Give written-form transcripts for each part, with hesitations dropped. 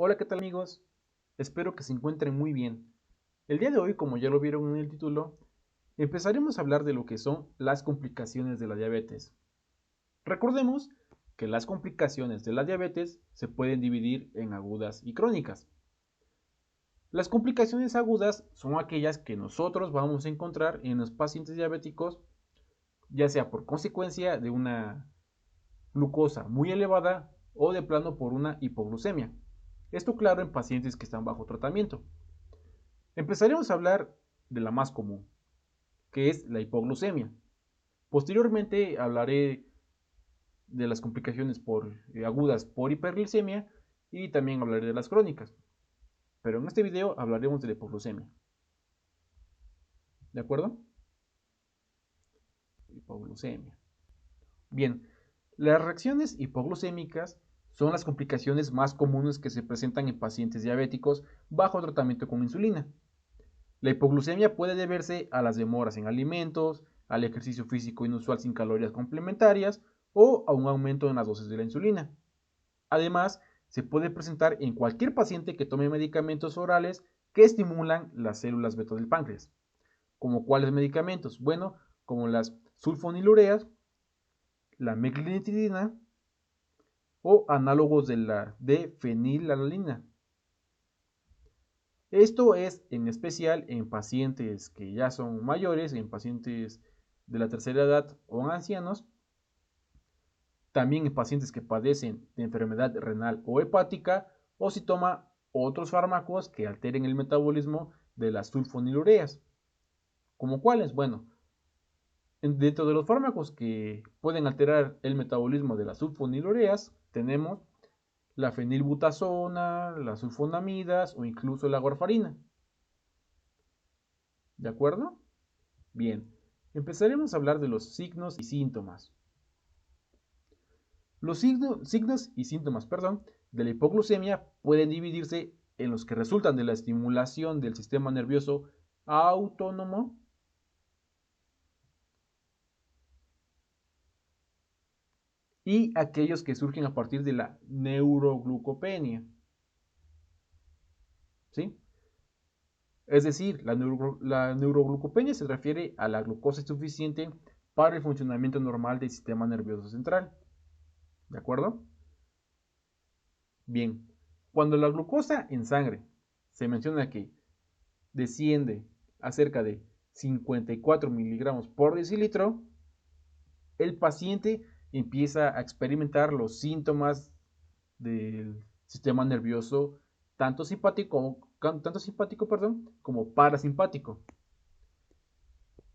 Hola, ¿qué tal amigos? Espero que se encuentren muy bien. El día de hoy, como ya lo vieron en el título, empezaremos a hablar de lo que son las complicaciones de la diabetes. Recordemos que las complicaciones de la diabetes se pueden dividir en agudas y crónicas. Las complicaciones agudas son aquellas que nosotros vamos a encontrar en los pacientes diabéticos, ya sea por consecuencia de una glucosa muy elevada o de plano por una hipoglucemia. Esto claro en pacientes que están bajo tratamiento. Empezaremos a hablar de la más común, que es la hipoglucemia. Posteriormente hablaré de las complicaciones agudas por hiperglicemia y también hablaré de las crónicas. Pero en este video hablaremos de la hipoglucemia. ¿De acuerdo? Hipoglucemia. Bien, las reacciones hipoglucémicas son las complicaciones más comunes que se presentan en pacientes diabéticos bajo tratamiento con insulina. La hipoglucemia puede deberse a las demoras en alimentos, al ejercicio físico inusual sin calorías complementarias o a un aumento en las dosis de la insulina. Además, se puede presentar en cualquier paciente que tome medicamentos orales que estimulan las células beta del páncreas. ¿Como cuáles medicamentos? Bueno, como las sulfonilureas, la meglitidina o análogos de la de fenilalanina. Esto es en especial en pacientes que ya son mayores, en pacientes de la tercera edad o en ancianos, también en pacientes que padecen de enfermedad renal o hepática o si toma otros fármacos que alteren el metabolismo de las sulfonilureas. ¿Como cuáles? Bueno, dentro de los fármacos que pueden alterar el metabolismo de las sulfonilureas tenemos la fenilbutazona, las sulfonamidas o incluso la warfarina. ¿De acuerdo? Bien, empezaremos a hablar de los signos y síntomas. Los signos y síntomas, de la hipoglucemia pueden dividirse en los que resultan de la estimulación del sistema nervioso autónomo y aquellos que surgen a partir de la neuroglucopenia. ¿Sí? Es decir, la neuroglucopenia se refiere a la glucosa suficiente para el funcionamiento normal del sistema nervioso central. ¿De acuerdo? Bien, cuando la glucosa en sangre se menciona que desciende a cerca de 54 miligramos por decilitro, el paciente empieza a experimentar los síntomas del sistema nervioso tanto simpático, como parasimpático.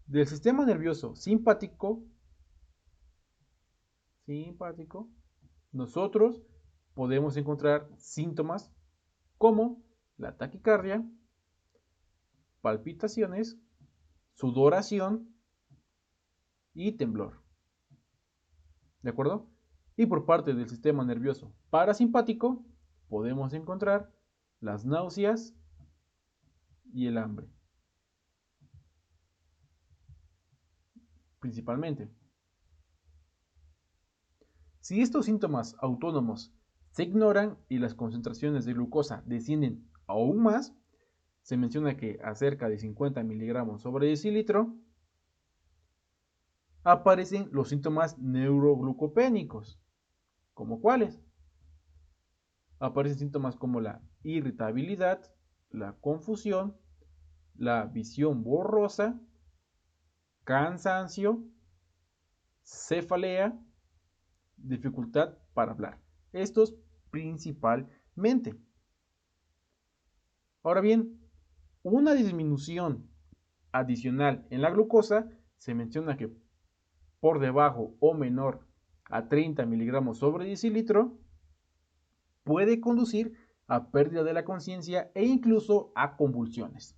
Del sistema nervioso simpático, nosotros podemos encontrar síntomas como la taquicardia, palpitaciones, sudoración y temblor. ¿De acuerdo? Y por parte del sistema nervioso parasimpático podemos encontrar las náuseas y el hambre, principalmente. Si estos síntomas autónomos se ignoran y las concentraciones de glucosa descienden aún más, se menciona que a cerca de 50 miligramos sobre decilitro, aparecen los síntomas neuroglucopénicos. ¿Como cuáles? Aparecen síntomas como la irritabilidad, la confusión, la visión borrosa, cansancio, cefalea, dificultad para hablar. Estos principalmente. Ahora bien, una disminución adicional en la glucosa se menciona que por debajo o menor a 30 miligramos sobre decilitro puede conducir a pérdida de la conciencia e incluso a convulsiones.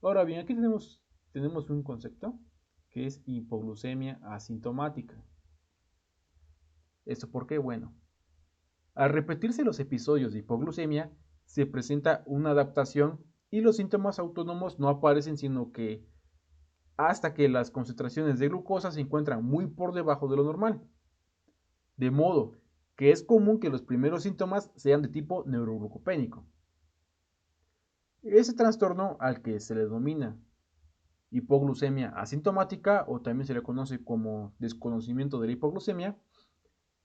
Ahora bien, aquí tenemos un concepto que es hipoglucemia asintomática. ¿Esto por qué? Bueno, al repetirse los episodios de hipoglucemia, se presenta una adaptación y los síntomas autónomos no aparecen sino que hasta que las concentraciones de glucosa se encuentran muy por debajo de lo normal. De modo que es común que los primeros síntomas sean de tipo neuroglucopénico. Ese trastorno, al que se le denomina hipoglucemia asintomática o también se le conoce como desconocimiento de la hipoglucemia,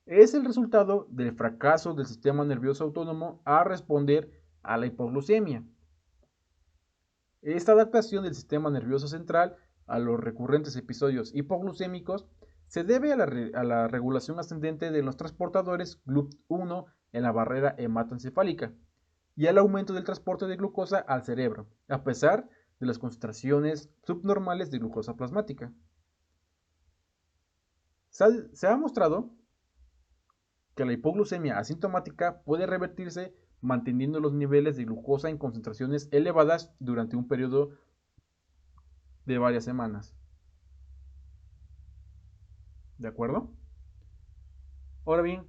es el resultado del fracaso del sistema nervioso autónomo a responder a la hipoglucemia. Esta adaptación del sistema nervioso central a los recurrentes episodios hipoglucémicos se debe a la regulación ascendente de los transportadores GLUT1 en la barrera hematoencefálica y al aumento del transporte de glucosa al cerebro, a pesar de las concentraciones subnormales de glucosa plasmática. Se ha mostrado que la hipoglucemia asintomática puede revertirse manteniendo los niveles de glucosa en concentraciones elevadas durante un periodo de varias semanas. ¿De acuerdo? Ahora bien,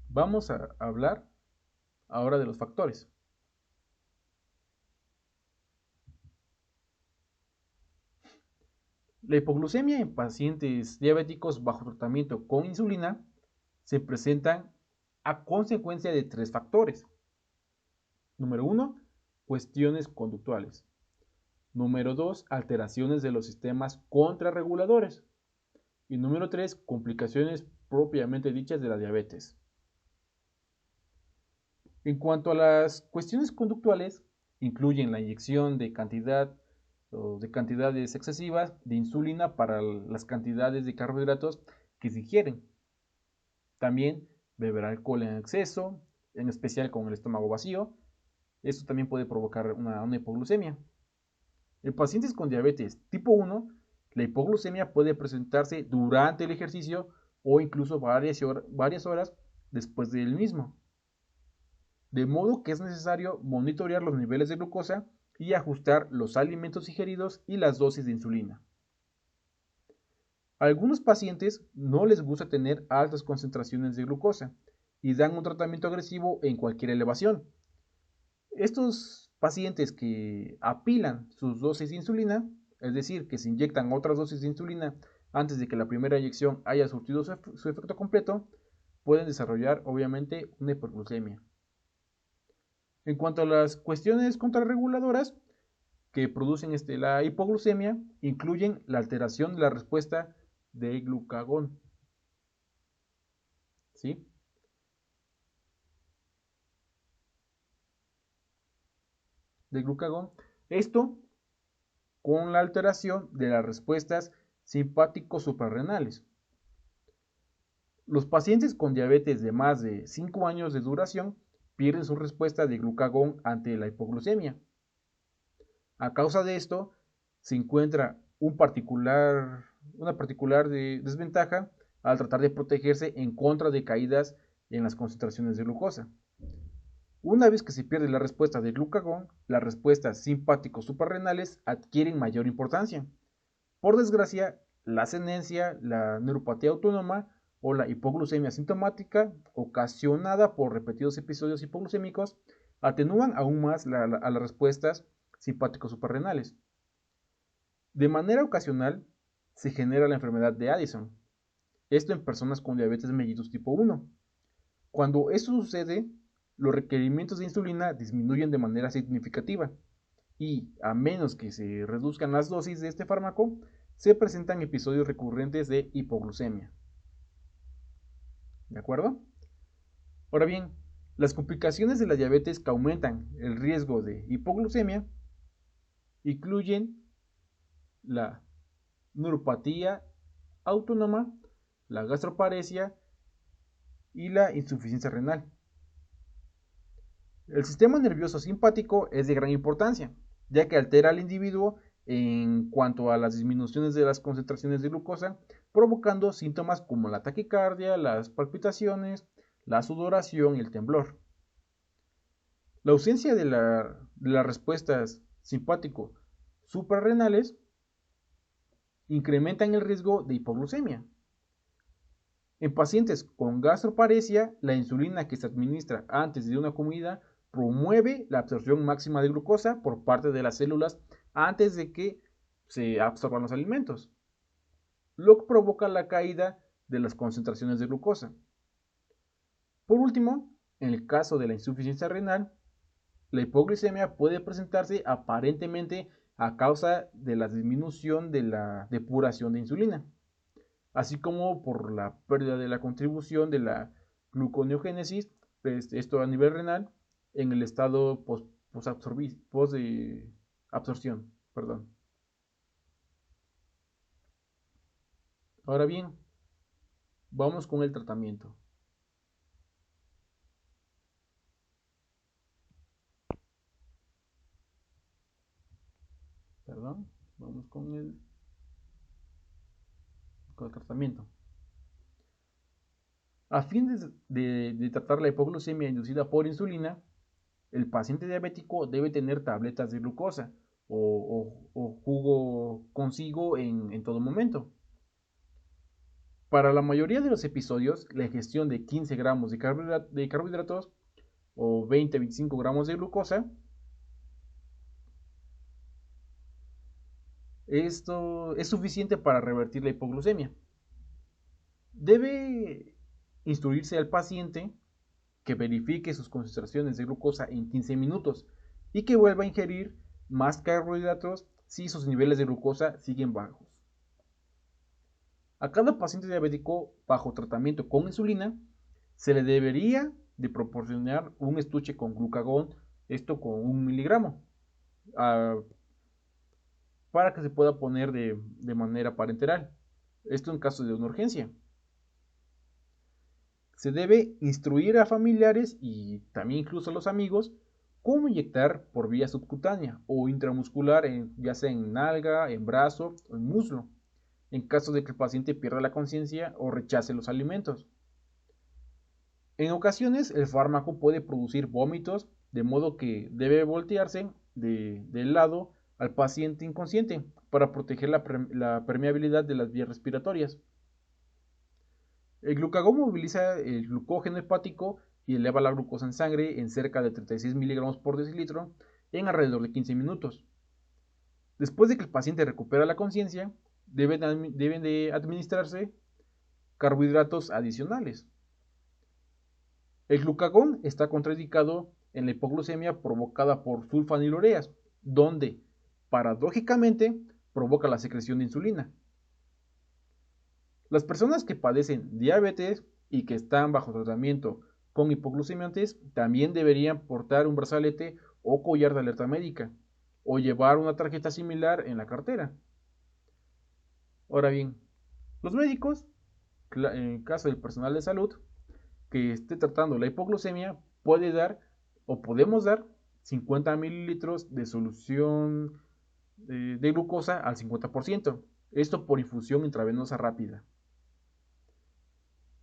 vamos a hablar ahora de los factores. La hipoglucemia en pacientes diabéticos bajo tratamiento con insulina se presenta a consecuencia de tres factores. Número 1, cuestiones conductuales. Número 2, alteraciones de los sistemas contrarreguladores. Y número 3, complicaciones propiamente dichas de la diabetes. En cuanto a las cuestiones conductuales, incluyen la inyección de cantidades excesivas de insulina para las cantidades de carbohidratos que se ingieren. También beber alcohol en exceso, en especial con el estómago vacío. Esto también puede provocar una hipoglucemia. En pacientes con diabetes tipo 1, la hipoglucemia puede presentarse durante el ejercicio o incluso varias horas después del mismo. De modo que es necesario monitorear los niveles de glucosa y ajustar los alimentos ingeridos y las dosis de insulina. A algunos pacientes no les gusta tener altas concentraciones de glucosa y dan un tratamiento agresivo en cualquier elevación. Estos pacientes que apilan sus dosis de insulina, es decir, que se inyectan otras dosis de insulina antes de que la primera inyección haya surtido su efecto completo, pueden desarrollar obviamente una hiperglucemia. En cuanto a las cuestiones contrarreguladoras que producen la hipoglucemia, incluyen la alteración de la respuesta de glucagón. ¿Sí? De glucagón. Esto con la alteración de las respuestas simpático-suprarrenales. Los pacientes con diabetes de más de 5 años de duración pierden su respuesta de glucagón ante la hipoglucemia. A causa de esto, se encuentra una particular desventaja al tratar de protegerse en contra de caídas en las concentraciones de glucosa. Una vez que se pierde la respuesta de glucagón, las respuestas simpático-suprarrenales adquieren mayor importancia. Por desgracia, la ascendencia, la neuropatía autónoma o la hipoglucemia sintomática, ocasionada por repetidos episodios hipoglucémicos, atenúan aún más a las respuestas simpático-suprarrenales. De manera ocasional, se genera la enfermedad de Addison, esto en personas con diabetes mellitus tipo 1. Cuando esto sucede, los requerimientos de insulina disminuyen de manera significativa y, a menos que se reduzcan las dosis de este fármaco, se presentan episodios recurrentes de hipoglucemia. ¿De acuerdo? Ahora bien, las complicaciones de la diabetes que aumentan el riesgo de hipoglucemia incluyen la neuropatía autónoma, la gastroparesia y la insuficiencia renal. El sistema nervioso simpático es de gran importancia, ya que altera al individuo en cuanto a las disminuciones de las concentraciones de glucosa, provocando síntomas como la taquicardia, las palpitaciones, la sudoración y el temblor. La ausencia de las respuestas simpático-suprarrenales incrementan el riesgo de hipoglucemia. En pacientes con gastroparesia, la insulina que se administra antes de una comida promueve la absorción máxima de glucosa por parte de las células antes de que se absorban los alimentos, lo que provoca la caída de las concentraciones de glucosa. Por último, en el caso de la insuficiencia renal, la hipoglucemia puede presentarse aparentemente a causa de la disminución de la depuración de insulina, así como por la pérdida de la contribución de la gluconeogénesis, esto a nivel renal, en el estado post-absorción. Perdón. Ahora bien, vamos con el tratamiento. Perdón, vamos con el tratamiento. A fin de tratar la hipoglucemia inducida por insulina, el paciente diabético debe tener tabletas de glucosa o jugo consigo en todo momento. Para la mayoría de los episodios, la ingestión de 15 gramos de carbohidratos o 20-25 gramos de glucosa, esto es suficiente para revertir la hipoglucemia. Debe instruirse al paciente que verifique sus concentraciones de glucosa en 15 minutos y que vuelva a ingerir más carbohidratos si sus niveles de glucosa siguen bajos. A cada paciente diabético bajo tratamiento con insulina se le debería de proporcionar un estuche con glucagón, esto con 1 miligramo, uh, para que se pueda poner de manera parenteral. Esto en caso de una urgencia. Se debe instruir a familiares y también incluso a los amigos cómo inyectar por vía subcutánea o intramuscular, ya sea en nalga, en brazo o en muslo, en caso de que el paciente pierda la conciencia o rechace los alimentos. En ocasiones el fármaco puede producir vómitos, de modo que debe voltearse del lado al paciente inconsciente para proteger la permeabilidad de las vías respiratorias. El glucagón moviliza el glucógeno hepático y eleva la glucosa en sangre en cerca de 36 miligramos por decilitro en alrededor de 15 minutos. Después de que el paciente recupera la conciencia, deben de administrarse carbohidratos adicionales. El glucagón está contraindicado en la hipoglucemia provocada por sulfanilureas, donde, paradójicamente, provoca la secreción de insulina. Las personas que padecen diabetes y que están bajo tratamiento con hipoglucemiantes también deberían portar un brazalete o collar de alerta médica o llevar una tarjeta similar en la cartera. Ahora bien, los médicos, en caso del personal de salud que esté tratando la hipoglucemia, puede dar o podemos dar 50 mililitros de solución de glucosa al 50%. Esto por infusión intravenosa rápida.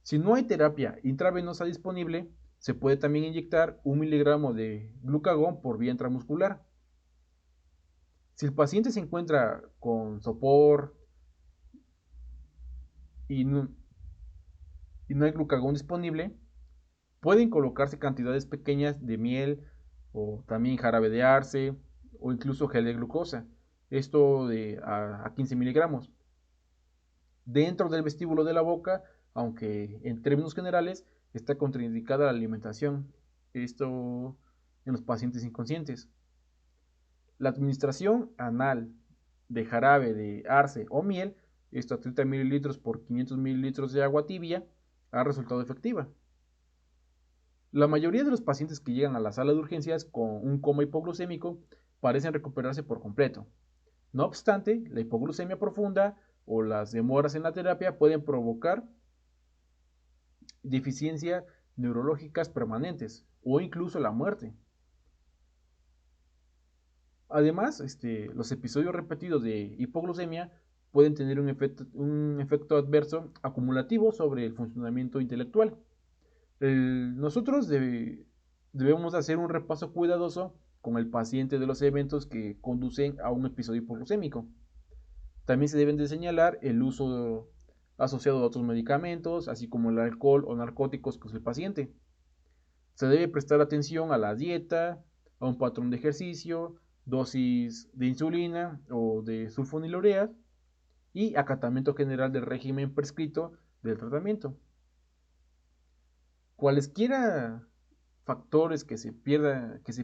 Si no hay terapia intravenosa disponible, se puede también inyectar 1 miligramo de glucagón por vía intramuscular. Si el paciente se encuentra con sopor y no hay glucagón disponible, pueden colocarse cantidades pequeñas de miel o también jarabe de arce o incluso gel de glucosa, esto a 15 miligramos, dentro del vestíbulo de la boca, aunque en términos generales está contraindicada la alimentación, esto en los pacientes inconscientes. La administración anal de jarabe de arce o miel, esto a 30 mililitros por 500 mililitros de agua tibia, ha resultado efectiva. La mayoría de los pacientes que llegan a la sala de urgencias con un coma hipoglucémico parecen recuperarse por completo. No obstante, la hipoglucemia profunda o las demoras en la terapia pueden provocar deficiencias neurológicas permanentes o incluso la muerte. Además, los episodios repetidos de hipoglucemia pueden tener un efecto adverso acumulativo sobre el funcionamiento intelectual. Nosotros debemos hacer un repaso cuidadoso con el paciente de los eventos que conducen a un episodio hipoglucémico. También se deben de señalar el uso asociado a otros medicamentos, así como el alcohol o narcóticos que usa el paciente. Se debe prestar atención a la dieta, a un patrón de ejercicio, dosis de insulina o de sulfonilureas y acatamiento general del régimen prescrito del tratamiento. Cualesquiera factores que se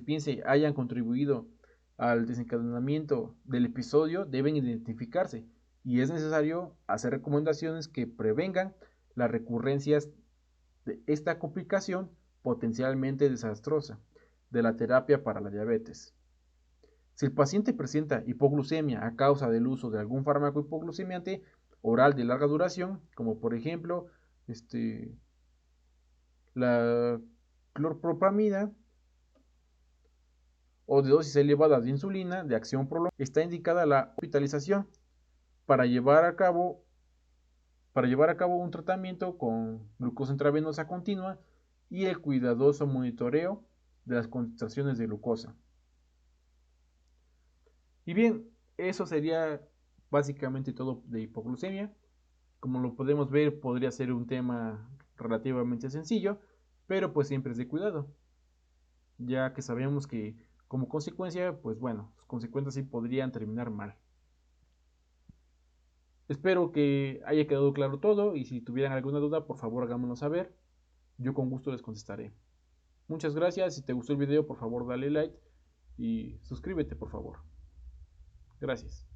piense hayan contribuido al desencadenamiento del episodio deben identificarse y es necesario hacer recomendaciones que prevengan las recurrencias de esta complicación potencialmente desastrosa de la terapia para la diabetes. Si el paciente presenta hipoglucemia a causa del uso de algún fármaco hipoglucemiante oral de larga duración, como por ejemplo la clorpropamida o de dosis elevadas de insulina de acción prolongada, está indicada la hospitalización para llevar a cabo, un tratamiento con glucosa intravenosa continua y el cuidadoso monitoreo de las concentraciones de glucosa. Y bien, eso sería básicamente todo de hipoglucemia. Como lo podemos ver, podría ser un tema relativamente sencillo, pero pues siempre es de cuidado, ya que sabemos que como consecuencia, pues bueno, sus consecuencias sí podrían terminar mal. Espero que haya quedado claro todo y si tuvieran alguna duda, por favor háganmelo saber. Yo con gusto les contestaré. Muchas gracias. Si te gustó el video, por favor dale like y suscríbete, por favor. Gracias.